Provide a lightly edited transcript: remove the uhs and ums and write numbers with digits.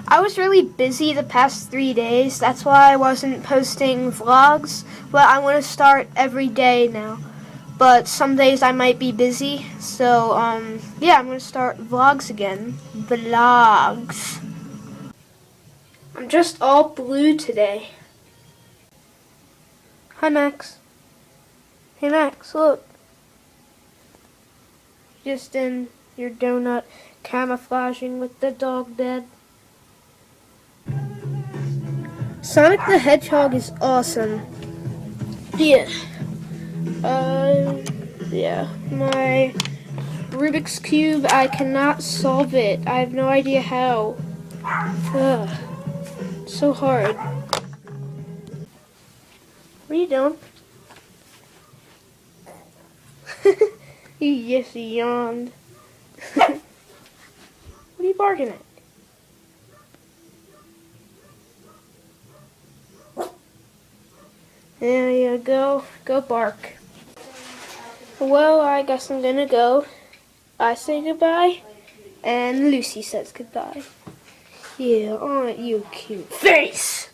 I was really busy the past 3 days. That's why I wasn't posting vlogs. But I want to start every day now. But some days I might be busy. So, yeah, I'm going to start vlogs again. Vlogs. I'm just all blue today. Hi, Max. Hey, Max, look. Just in your donut camouflaging with the dog bed. Sonic the Hedgehog is awesome. Yeah. Yeah. My Rubik's Cube, I cannot solve it. I have no idea how. Ugh. So hard. What are you doing? He just yawned. What are you barking at? There you go. Go bark. Well, I guess I'm gonna go. I say goodbye, and Lucy says goodbye. Yeah, aren't you cute? Face!